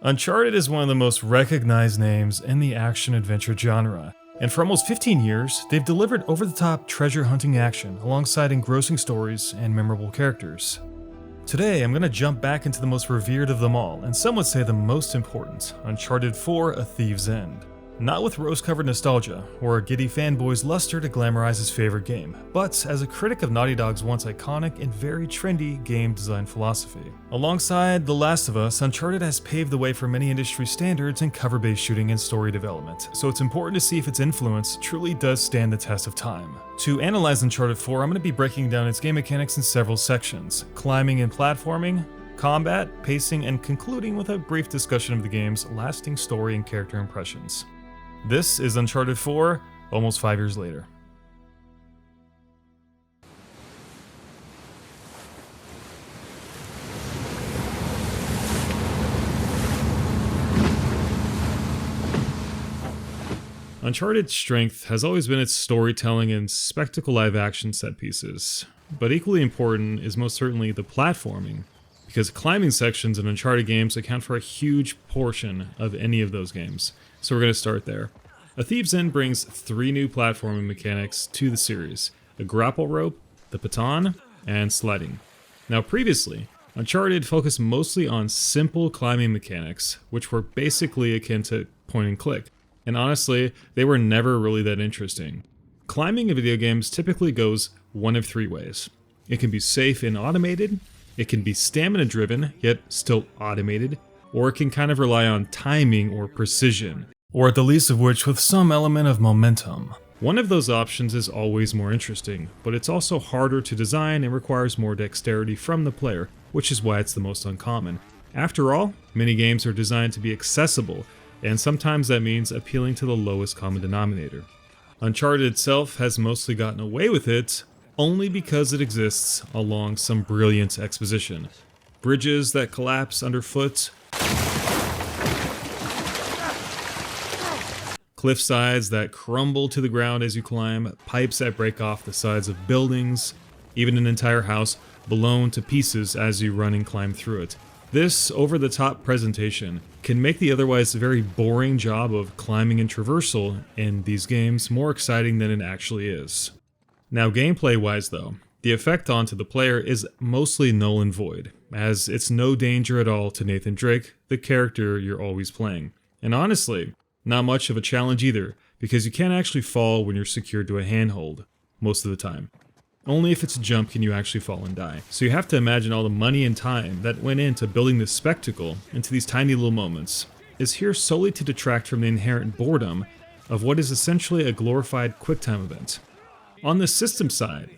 Uncharted is one of the most recognized names in the action-adventure genre, and for almost 15 years, they've delivered over-the-top treasure-hunting action alongside engrossing stories and memorable characters. Today, I'm going to jump back into the most revered of them all, and some would say the most important, Uncharted 4: A Thief's End. Not with rose-covered nostalgia, or a giddy fanboy's luster to glamorize his favorite game, but as a critic of Naughty Dog's once iconic and very trendy game design philosophy. Alongside The Last of Us, Uncharted has paved the way for many industry standards in cover-based shooting and story development, so it's important to see if its influence truly does stand the test of time. To analyze Uncharted 4, I'm going to be breaking down its game mechanics in several sections: climbing and platforming, combat, pacing, and concluding with a brief discussion of the game's lasting story and character impressions. This is Uncharted 4, almost 5 years later. Uncharted's strength has always been its storytelling and spectacle live-action set pieces, but equally important is most certainly the platforming, because climbing sections in Uncharted games account for a huge portion of any of those games. So we're going to start there. A Thief's End brings 3 new platforming mechanics to the series: a grapple rope, the baton, and sliding. Now previously, Uncharted focused mostly on simple climbing mechanics, which were basically akin to point and click, and honestly, they were never really that interesting. Climbing in video games typically goes one of 3 ways. It can be safe and automated, it can be stamina driven, yet still automated, or it can kind of rely on timing or precision, or at the least of which with some element of momentum. One of those options is always more interesting, but it's also harder to design and requires more dexterity from the player, which is why it's the most uncommon. After all, many games are designed to be accessible, and sometimes that means appealing to the lowest common denominator. Uncharted itself has mostly gotten away with it only because it exists along some brilliant exposition. Bridges that collapse underfoot, cliff sides that crumble to the ground as you climb, pipes that break off the sides of buildings, even an entire house blown to pieces as you run and climb through it. This over-the-top presentation can make the otherwise very boring job of climbing and traversal in these games more exciting than it actually is. Now gameplay-wise though, the effect onto the player is mostly null and void, as it's no danger at all to Nathan Drake, the character you're always playing. And honestly, not much of a challenge either, because you can't actually fall when you're secured to a handhold, most of the time. Only if it's a jump can you actually fall and die. So you have to imagine all the money and time that went into building this spectacle into these tiny little moments is here solely to detract from the inherent boredom of what is essentially a glorified QuickTime event. On the system side,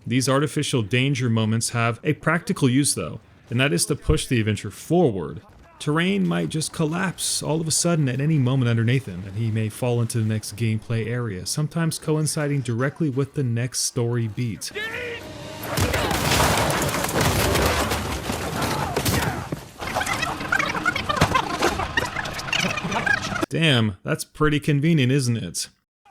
these artificial danger moments have a practical use though, and that is to push the adventure forward. Terrain might just collapse all of a sudden at any moment under Nathan, and he may fall into the next gameplay area, sometimes coinciding directly with the next story beat. Damn, that's pretty convenient, isn't it?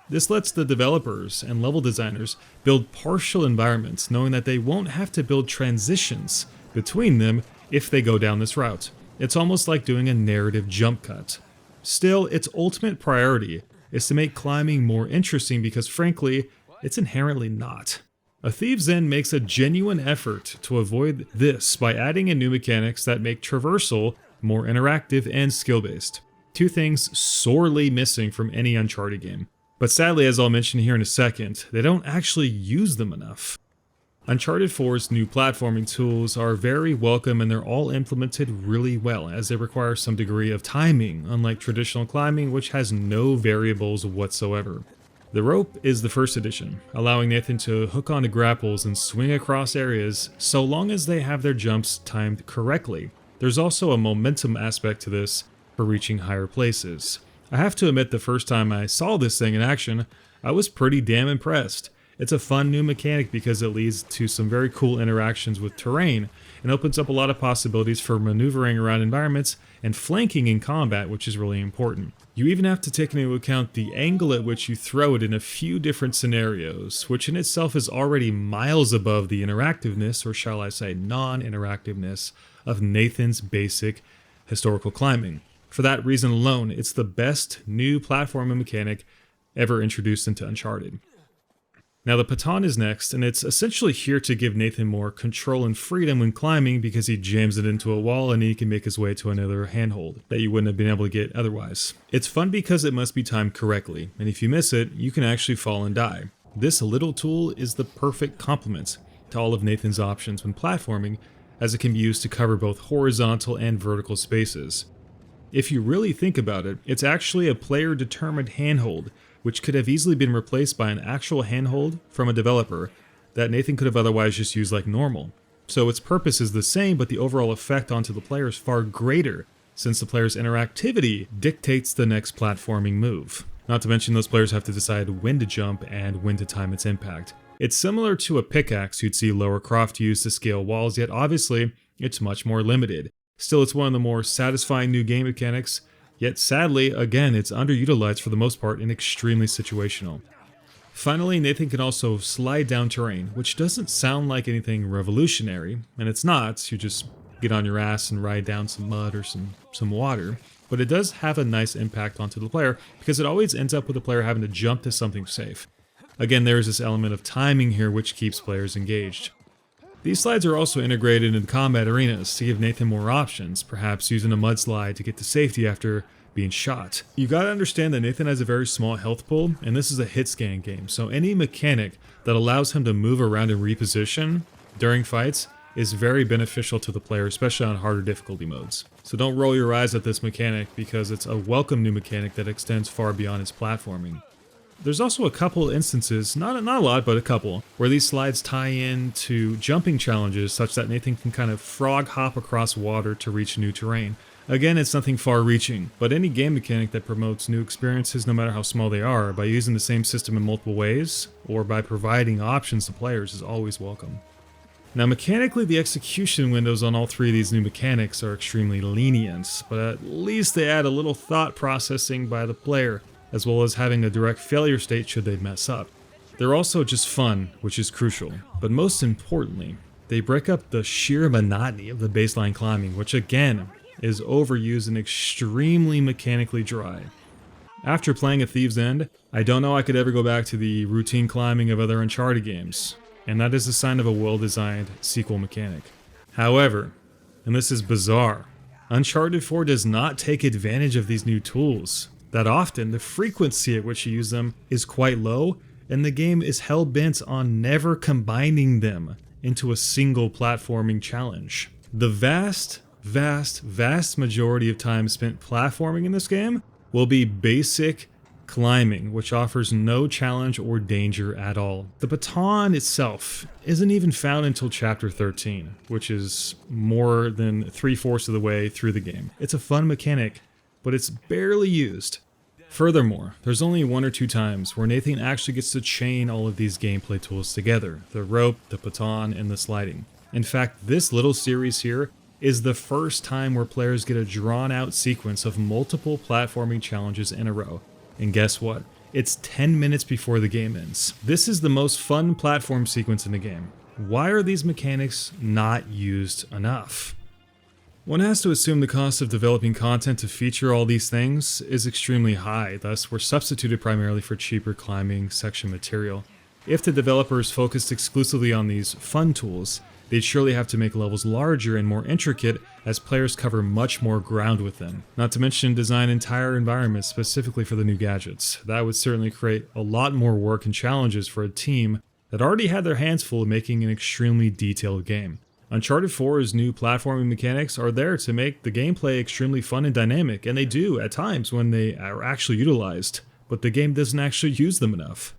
This lets the developers and level designers build partial environments, knowing that they won't have to build transitions between them if they go down this route. It's almost like doing a narrative jump cut. Still, its ultimate priority is to make climbing more interesting because frankly, it's inherently not. A Thief's End makes a genuine effort to avoid this by adding in new mechanics that make traversal more interactive and skill-based. 2 things sorely missing from any Uncharted game. But sadly, as I'll mention here in a second, they don't actually use them enough. Uncharted 4's new platforming tools are very welcome and they're all implemented really well, as they require some degree of timing, unlike traditional climbing which has no variables whatsoever. The rope is the first addition, allowing Nathan to hook onto grapples and swing across areas so long as they have their jumps timed correctly. There's also a momentum aspect to this for reaching higher places. I have to admit, the first time I saw this thing in action, I was pretty damn impressed. It's a fun new mechanic because it leads to some very cool interactions with terrain and opens up a lot of possibilities for maneuvering around environments and flanking in combat, which is really important. You even have to take into account the angle at which you throw it in a few different scenarios, which in itself is already miles above the interactiveness, or shall I say non-interactiveness, of Nathan's basic historical climbing. For that reason alone, it's the best new platforming mechanic ever introduced into Uncharted. Now the baton is next, and it's essentially here to give Nathan more control and freedom when climbing because he jams it into a wall and he can make his way to another handhold that you wouldn't have been able to get otherwise. It's fun because it must be timed correctly, and if you miss it, you can actually fall and die. This little tool is the perfect complement to all of Nathan's options when platforming, as it can be used to cover both horizontal and vertical spaces. If you really think about it, it's actually a player-determined handhold, which could have easily been replaced by an actual handhold from a developer that Nathan could have otherwise just used like normal. So its purpose is the same, but the overall effect onto the player is far greater, since the player's interactivity dictates the next platforming move. Not to mention those players have to decide when to jump and when to time its impact. It's similar to a pickaxe you'd see Lara Croft use to scale walls, yet obviously it's much more limited. Still, it's one of the more satisfying new game mechanics, yet sadly, again, it's underutilized for the most part and extremely situational. Finally, Nathan can also slide down terrain, which doesn't sound like anything revolutionary, and it's not. You just get on your ass and ride down some mud or some water, but it does have a nice impact onto the player because it always ends up with the player having to jump to something safe. Again, there is this element of timing here which keeps players engaged. These slides are also integrated in combat arenas to give Nathan more options, perhaps using a mudslide to get to safety after being shot. You gotta understand that Nathan has a very small health pool, and this is a hit scan game, so any mechanic that allows him to move around and reposition during fights is very beneficial to the player, especially on harder difficulty modes. So don't roll your eyes at this mechanic because it's a welcome new mechanic that extends far beyond its platforming. There's also a couple instances, not a lot, but a couple, where these slides tie in to jumping challenges such that Nathan can kind of frog hop across water to reach new terrain. Again, it's nothing far-reaching, but any game mechanic that promotes new experiences, no matter how small they are, by using the same system in multiple ways, or by providing options to players is always welcome. Now mechanically, the execution windows on all three of these new mechanics are extremely lenient, but at least they add a little thought processing by the player, as well as having a direct failure state should they mess up. They're also just fun, which is crucial, but most importantly, they break up the sheer monotony of the baseline climbing, which again is overused and extremely mechanically dry. After playing A Thief's End, I don't know I could ever go back to the routine climbing of other Uncharted games, and that is a sign of a well-designed sequel mechanic. However, and this is bizarre, Uncharted 4 does not take advantage of these new tools. That often, the frequency at which you use them is quite low, and the game is hell-bent on never combining them into a single platforming challenge. The vast majority of time spent platforming in this game will be basic climbing, which offers no challenge or danger at all. The baton itself isn't even found until Chapter 13, which is more than 3/4 of the way through the game. It's a fun mechanic, but it's barely used. Furthermore, there's only 1 or 2 times where Nathan actually gets to chain all of these gameplay tools together: the rope, the baton, and the sliding. In fact, this little series here is the first time where players get a drawn-out sequence of multiple platforming challenges in a row. And guess what? It's 10 minutes before the game ends. This is the most fun platform sequence in the game. Why are these mechanics not used enough? One has to assume the cost of developing content to feature all these things is extremely high, thus we're substituted primarily for cheaper climbing section material. If the developers focused exclusively on these fun tools, they'd surely have to make levels larger and more intricate as players cover much more ground with them. Not to mention design entire environments specifically for the new gadgets. That would certainly create a lot more work and challenges for a team that already had their hands full making an extremely detailed game. Uncharted 4's new platforming mechanics are there to make the gameplay extremely fun and dynamic, and they do at times when they are actually utilized, but the game doesn't actually use them enough.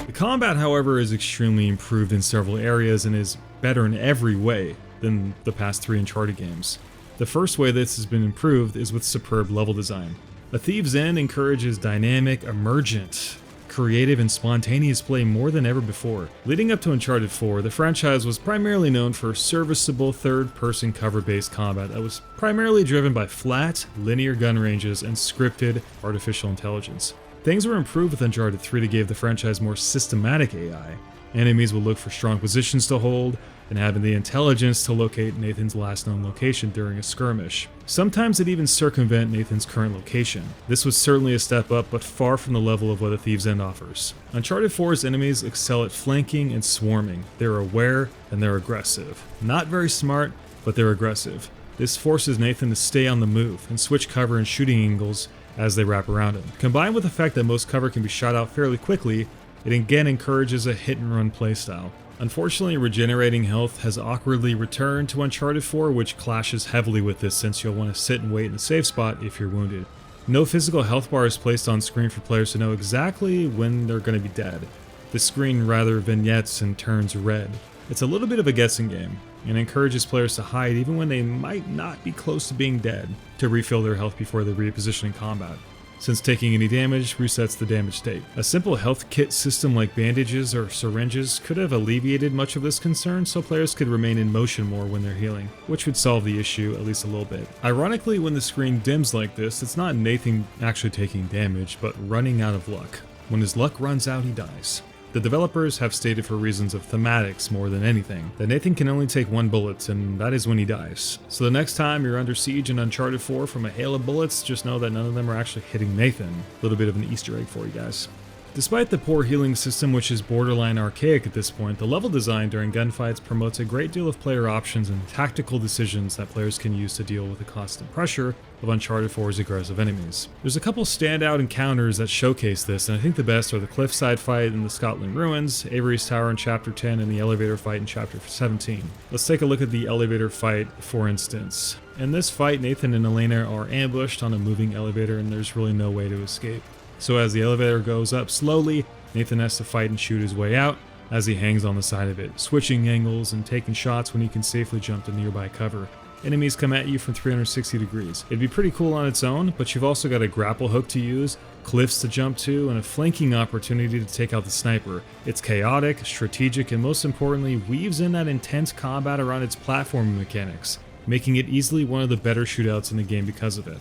The combat, however, is extremely improved in several areas and is better in every way than the past 3 Uncharted games. The first way this has been improved is with superb level design. A Thief's End encourages dynamic, emergent, creative and spontaneous play more than ever before. Leading up to Uncharted 4, the franchise was primarily known for serviceable third-person cover-based combat that was primarily driven by flat, linear gun ranges and scripted artificial intelligence. Things were improved with Uncharted 3 to give the franchise more systematic AI. Enemies would look for strong positions to hold, and having the intelligence to locate Nathan's last known location during a skirmish. Sometimes it even circumvent Nathan's current location. This was certainly a step up, but far from the level of what A Thief's End offers. Uncharted 4's enemies excel at flanking and swarming. They're aware and they're aggressive. Not very smart, but they're aggressive. This forces Nathan to stay on the move and switch cover and shooting angles as they wrap around him. Combined with the fact that most cover can be shot out fairly quickly, it again encourages a hit-and-run playstyle. Unfortunately, regenerating health has awkwardly returned to Uncharted 4, which clashes heavily with this since you'll want to sit and wait in the safe spot if you're wounded. No physical health bar is placed on screen for players to know exactly when they're going to be dead. The screen rather vignettes and turns red. It's a little bit of a guessing game, and encourages players to hide even when they might not be close to being dead, to refill their health before they reposition in combat, since taking any damage resets the damage state. A simple health kit system like bandages or syringes could have alleviated much of this concern so players could remain in motion more when they're healing, which would solve the issue at least a little bit. Ironically, when the screen dims like this, it's not Nathan actually taking damage, but running out of luck. When his luck runs out, he dies. The developers have stated for reasons of thematics more than anything, that Nathan can only take one bullet, and that is when he dies. So the next time you're under siege in Uncharted 4 from a hail of bullets, just know that none of them are actually hitting Nathan. A little bit of an Easter egg for you guys. Despite the poor healing system, which is borderline archaic at this point, the level design during gunfights promotes a great deal of player options and tactical decisions that players can use to deal with the constant pressure of Uncharted 4's aggressive enemies. There's a couple standout encounters that showcase this, and I think the best are the cliffside fight in the Scotland Ruins, Avery's Tower in Chapter 10, and the elevator fight in Chapter 17. Let's take a look at the elevator fight, for instance. In this fight, Nathan and Elena are ambushed on a moving elevator, and there's really no way to escape. So as the elevator goes up slowly, Nathan has to fight and shoot his way out as he hangs on the side of it, switching angles and taking shots when he can safely jump to nearby cover. Enemies come at you from 360 degrees. It'd be pretty cool on its own, but you've also got a grapple hook to use, cliffs to jump to, and a flanking opportunity to take out the sniper. It's chaotic, strategic, and most importantly, weaves in that intense combat around its platforming mechanics, making it easily one of the better shootouts in the game because of it.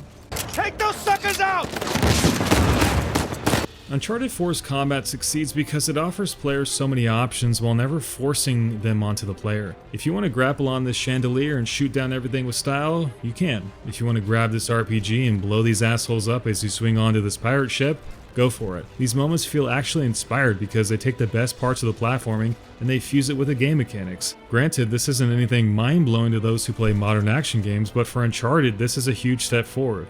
Take those suckers out! Uncharted 4's combat succeeds because it offers players so many options while never forcing them onto the player. If you want to grapple on this chandelier and shoot down everything with style, you can. If you want to grab this RPG and blow these assholes up as you swing onto this pirate ship, go for it. These moments feel actually inspired because they take the best parts of the platforming and they fuse it with the game mechanics. Granted, this isn't anything mind-blowing to those who play modern action games, but for Uncharted, this is a huge step forward.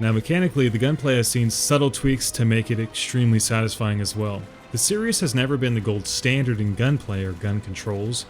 Now mechanically, the gunplay has seen subtle tweaks to make it extremely satisfying as well. The series has never been the gold standard in gunplay or gun controls,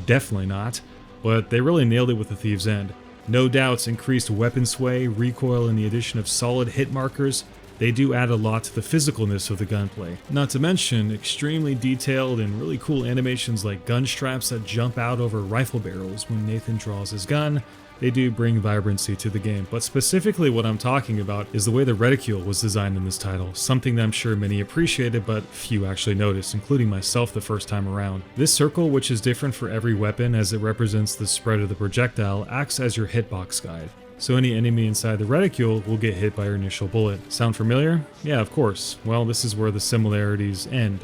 definitely not, but they really nailed it with A Thief's End. No doubts, increased weapon sway, recoil, and the addition of solid hit markers, they do add a lot to the physicalness of the gunplay. Not to mention extremely detailed and really cool animations like gun straps that jump out over rifle barrels when Nathan draws his gun. They do bring vibrancy to the game, but specifically what I'm talking about is the way the reticule was designed in this title, something that I'm sure many appreciated but few actually noticed, including myself the first time around. This circle, which is different for every weapon as it represents the spread of the projectile, acts as your hitbox guide. So any enemy inside the reticule will get hit by your initial bullet. Sound familiar? Yeah, of course. Well, this is where the similarities end.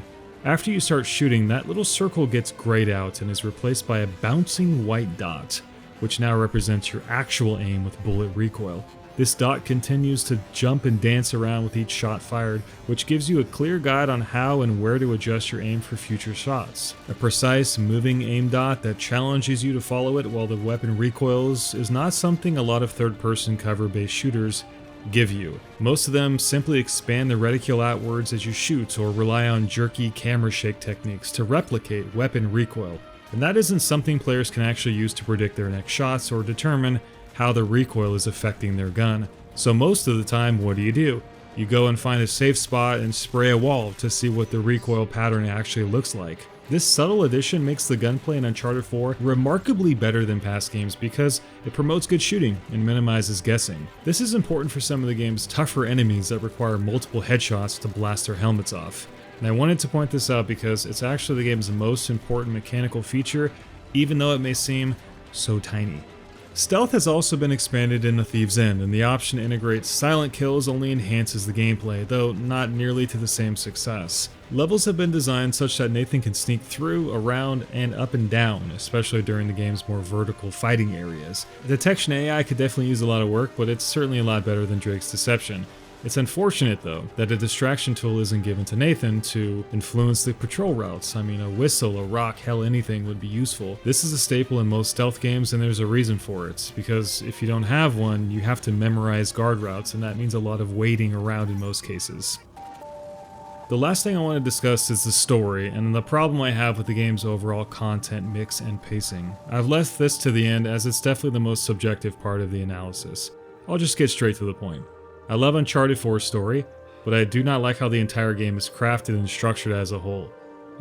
After you start shooting, that little circle gets grayed out and is replaced by a bouncing white dot, which now represents your actual aim with bullet recoil. This dot continues to jump and dance around with each shot fired, which gives you a clear guide on how and where to adjust your aim for future shots. A precise, moving aim dot that challenges you to follow it while the weapon recoils is not something a lot of third-person cover-based shooters give you. Most of them simply expand the reticule outwards as you shoot or rely on jerky camera shake techniques to replicate weapon recoil. And that isn't something players can actually use to predict their next shots or determine how the recoil is affecting their gun. So most of the time, what do? You go and find a safe spot and spray a wall to see what the recoil pattern actually looks like. This subtle addition makes the gunplay in Uncharted 4 remarkably better than past games because it promotes good shooting and minimizes guessing. This is important for some of the game's tougher enemies that require multiple headshots to blast their helmets off. And I wanted to point this out because it's actually the game's most important mechanical feature, even though it may seem so tiny. Stealth has also been expanded in The Thief's End, and the option to integrate silent kills only enhances the gameplay, though not nearly to the same success. Levels have been designed such that Nathan can sneak through, around, and up and down, especially during the game's more vertical fighting areas. Detection AI could definitely use a lot of work, but it's certainly a lot better than Drake's deception. It's unfortunate, though, that a distraction tool isn't given to Nathan to influence the patrol routes. I mean, a whistle, a rock, hell, anything would be useful. This is a staple in most stealth games, and there's a reason for it, because if you don't have one, you have to memorize guard routes, and that means a lot of waiting around in most cases. The last thing I want to discuss is the story, and the problem I have with the game's overall content mix and pacing. I've left this to the end as it's definitely the most subjective part of the analysis. I'll just get straight to the point. I love Uncharted 4's story, but I do not like how the entire game is crafted and structured as a whole.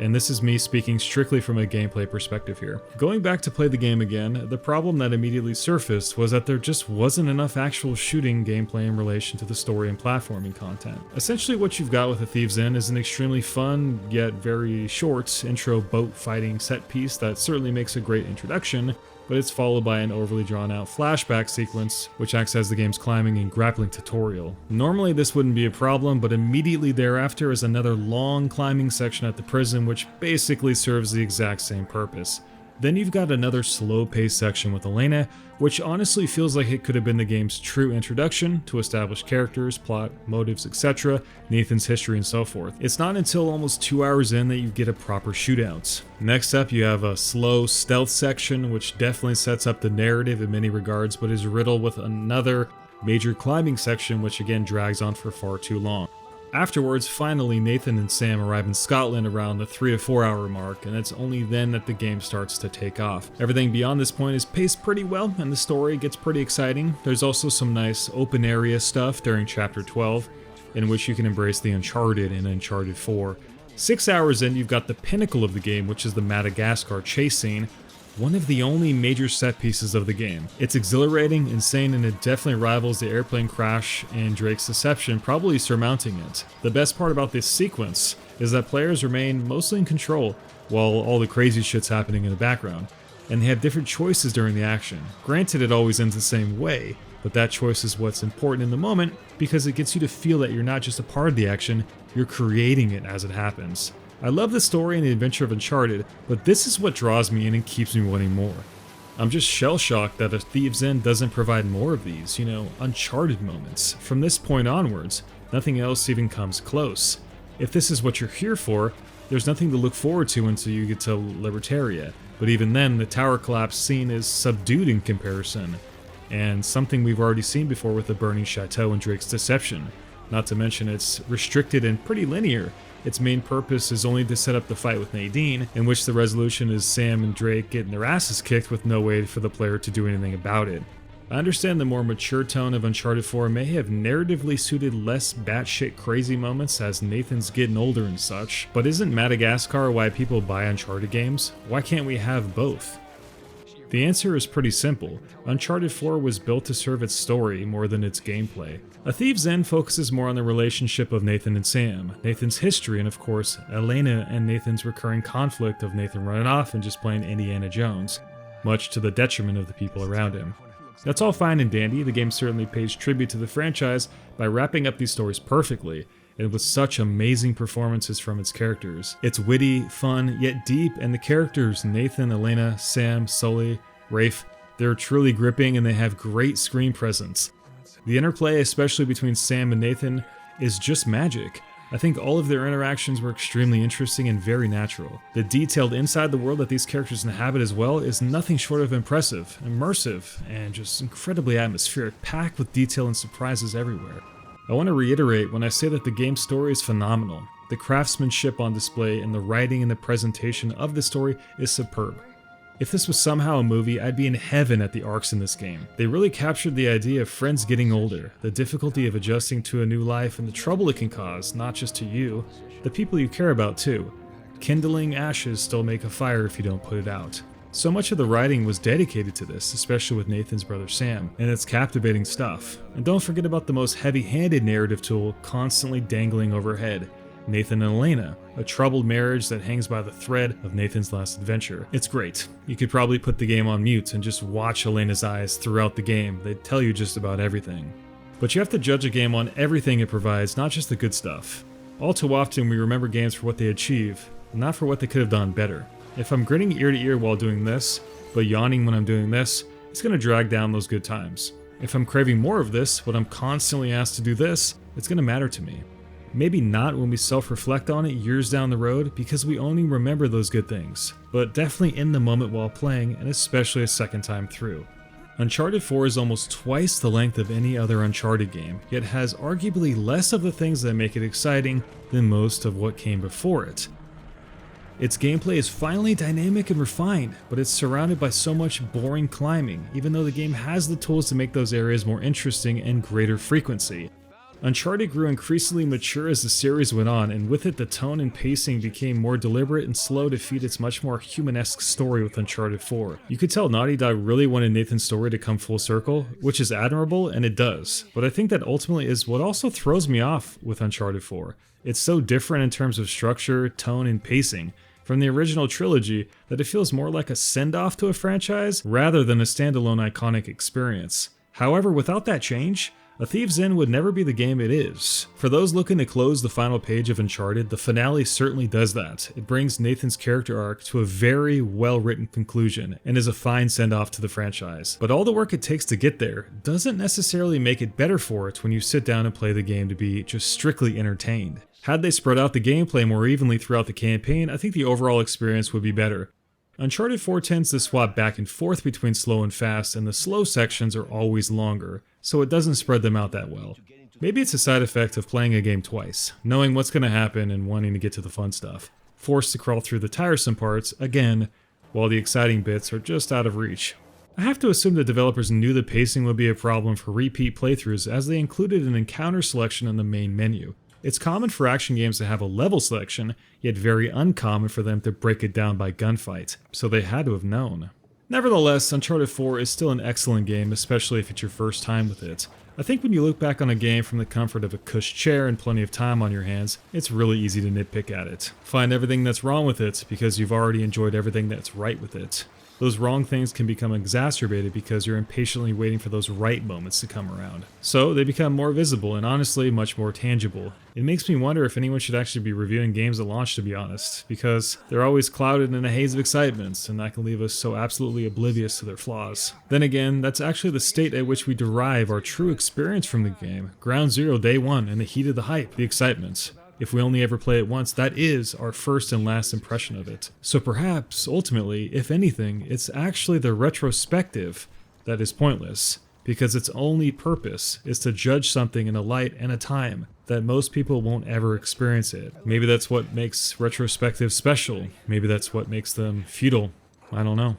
And this is me speaking strictly from a gameplay perspective here. Going back to play the game again, the problem that immediately surfaced was that there just wasn't enough actual shooting gameplay in relation to the story and platforming content. Essentially what you've got with The Thief's End is an extremely fun, yet very short intro boat fighting set piece that certainly makes a great introduction, but it's followed by an overly drawn out flashback sequence, which acts as the game's climbing and grappling tutorial. Normally this wouldn't be a problem, but immediately thereafter is another long climbing section at the prison, which basically serves the exact same purpose. Then you've got another slow-paced section with Elena, which honestly feels like it could have been the game's true introduction to establish characters, plot, motives, etc., Nathan's history and so forth. It's not until almost 2 hours in that you get a proper shootout. Next up, you have a slow stealth section, which definitely sets up the narrative in many regards, but is riddled with another major climbing section, which again drags on for far too long. Afterwards, finally, Nathan and Sam arrive in Scotland around the 3 to 4 hour mark, and it's only then that the game starts to take off. Everything beyond this point is paced pretty well, and the story gets pretty exciting. There's also some nice open area stuff during Chapter 12, in which you can embrace the Uncharted in Uncharted 4. 6 hours in, you've got the pinnacle of the game, which is the Madagascar chase scene, one of the only major set pieces of the game. It's exhilarating, insane, and it definitely rivals the airplane crash and Drake's deception, probably surmounting it. The best part about this sequence is that players remain mostly in control while all the crazy shit's happening in the background, and they have different choices during the action. Granted, it always ends the same way, but that choice is what's important in the moment because it gets you to feel that you're not just a part of the action, you're creating it as it happens. I love the story and the adventure of Uncharted, but this is what draws me in and keeps me wanting more. I'm just shell-shocked that A Thief's End doesn't provide more of these, Uncharted moments. From this point onwards, nothing else even comes close. If this is what you're here for, there's nothing to look forward to until you get to Libertaria, but even then, the tower collapse scene is subdued in comparison, and something we've already seen before with the burning chateau and Drake's deception. Not to mention it's restricted and pretty linear. Its main purpose is only to set up the fight with Nadine, in which the resolution is Sam and Drake getting their asses kicked with no way for the player to do anything about it. I understand the more mature tone of Uncharted 4 may have narratively suited less batshit crazy moments as Nathan's getting older and such, but isn't Madagascar why people buy Uncharted games? Why can't we have both? The answer is pretty simple. Uncharted 4 was built to serve its story more than its gameplay. A Thief's End focuses more on the relationship of Nathan and Sam, Nathan's history, and of course, Elena and Nathan's recurring conflict of Nathan running off and just playing Indiana Jones, much to the detriment of the people around him. That's all fine and dandy. The game certainly pays tribute to the franchise by wrapping up these stories perfectly, and with such amazing performances from its characters. It's witty, fun, yet deep, and the characters, Nathan, Elena, Sam, Sully, Rafe, they're truly gripping and they have great screen presence. The interplay, especially between Sam and Nathan, is just magic. I think all of their interactions were extremely interesting and very natural. The detailed inside the world that these characters inhabit as well is nothing short of impressive, immersive, and just incredibly atmospheric, packed with detail and surprises everywhere. I want to reiterate when I say that the game's story is phenomenal. The craftsmanship on display and the writing and the presentation of the story is superb. If this was somehow a movie, I'd be in heaven at the arcs in this game. They really captured the idea of friends getting older, the difficulty of adjusting to a new life, and the trouble it can cause, not just to you, the people you care about too. Kindling ashes still make a fire if you don't put it out. So much of the writing was dedicated to this, especially with Nathan's brother Sam, and it's captivating stuff. And don't forget about the most heavy-handed narrative tool constantly dangling overhead. Nathan and Elena, a troubled marriage that hangs by the thread of Nathan's last adventure. It's great. You could probably put the game on mute and just watch Elena's eyes throughout the game. They tell you just about everything. But you have to judge a game on everything it provides, not just the good stuff. All too often we remember games for what they achieve, not for what they could have done better. If I'm grinning ear to ear while doing this, but yawning when I'm doing this, it's going to drag down those good times. If I'm craving more of this, but I'm constantly asked to do this, it's going to matter to me. Maybe not when we self-reflect on it years down the road because we only remember those good things, but definitely in the moment while playing, and especially a second time through. Uncharted 4 is almost twice the length of any other Uncharted game, yet has arguably less of the things that make it exciting than most of what came before it. Its gameplay is finally dynamic and refined, but it's surrounded by so much boring climbing, even though the game has the tools to make those areas more interesting and greater frequency. Uncharted grew increasingly mature as the series went on, and with it the tone and pacing became more deliberate and slow to feed its much more human-esque story with Uncharted 4. You could tell Naughty Dog really wanted Nathan's story to come full circle, which is admirable, and it does, but I think that ultimately is what also throws me off with Uncharted 4. It's so different in terms of structure, tone, and pacing from the original trilogy that it feels more like a send-off to a franchise rather than a standalone iconic experience. However, without that change, A Thief's End would never be the game it is. For those looking to close the final page of Uncharted, the finale certainly does that. It brings Nathan's character arc to a very well-written conclusion and is a fine send-off to the franchise. But all the work it takes to get there doesn't necessarily make it better for it when you sit down and play the game to be just strictly entertained. Had they spread out the gameplay more evenly throughout the campaign, I think the overall experience would be better. Uncharted 4 tends to swap back and forth between slow and fast, and the slow sections are always longer, so it doesn't spread them out that well. Maybe it's a side effect of playing a game twice, knowing what's going to happen and wanting to get to the fun stuff. Forced to crawl through the tiresome parts, again, while the exciting bits are just out of reach. I have to assume the developers knew the pacing would be a problem for repeat playthroughs as they included an encounter selection in the main menu. It's common for action games to have a level selection, yet very uncommon for them to break it down by gunfight, so they had to have known. Nevertheless, Uncharted 4 is still an excellent game, especially if it's your first time with it. I think when you look back on a game from the comfort of a cush chair and plenty of time on your hands, it's really easy to nitpick at it. Find everything that's wrong with it because you've already enjoyed everything that's right with it. Those wrong things can become exacerbated because you're impatiently waiting for those right moments to come around. So they become more visible and honestly much more tangible. It makes me wonder if anyone should actually be reviewing games at launch, to be honest, because they're always clouded in a haze of excitement, and that can leave us so absolutely oblivious to their flaws. Then again, that's actually the state at which we derive our true experience from the game. Ground zero, day one, in the heat of the hype, the excitement. If we only ever play it once, that is our first and last impression of it. So perhaps, ultimately, if anything, it's actually the retrospective that is pointless, because its only purpose is to judge something in a light and a time that most people won't ever experience it. Maybe that's what makes retrospective special. Maybe that's what makes them futile. I don't know.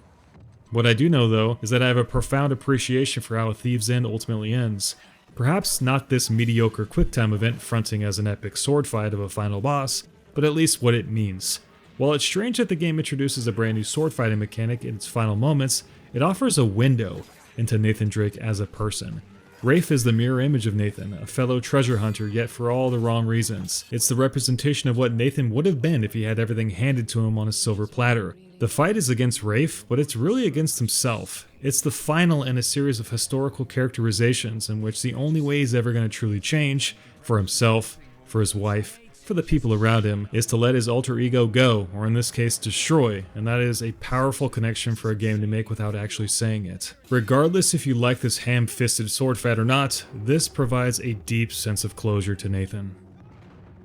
What I do know, though, is that I have a profound appreciation for how A Thief's End ultimately ends. Perhaps not this mediocre QuickTime event fronting as an epic sword fight of a final boss, but at least what it means. While it's strange that the game introduces a brand new sword fighting mechanic in its final moments, it offers a window into Nathan Drake as a person. Rafe is the mirror image of Nathan, a fellow treasure hunter, yet for all the wrong reasons. It's the representation of what Nathan would have been if he had everything handed to him on a silver platter. The fight is against Rafe, but it's really against himself. It's the final in a series of historical characterizations in which the only way he's ever going to truly change, for himself, for his wife, for the people around him, is to let his alter ego go, or in this case, destroy, and that is a powerful connection for a game to make without actually saying it. Regardless if you like this ham-fisted sword fight or not, this provides a deep sense of closure to Nathan.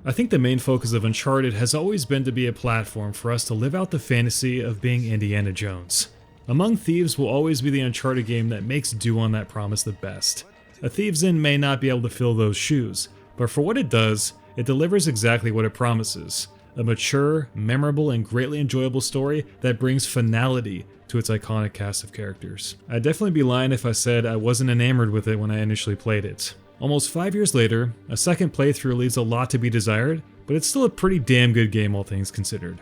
I think the main focus of Uncharted has always been to be a platform for us to live out the fantasy of being Indiana Jones. Among Thieves will always be the Uncharted game that makes do on that promise the best. A Thief's End may not be able to fill those shoes, but for what it does, it delivers exactly what it promises. A mature, memorable, and greatly enjoyable story that brings finality to its iconic cast of characters. I'd definitely be lying if I said I wasn't enamored with it when I initially played it. Almost 5 years later, a second playthrough leaves a lot to be desired, but it's still a pretty damn good game all things considered.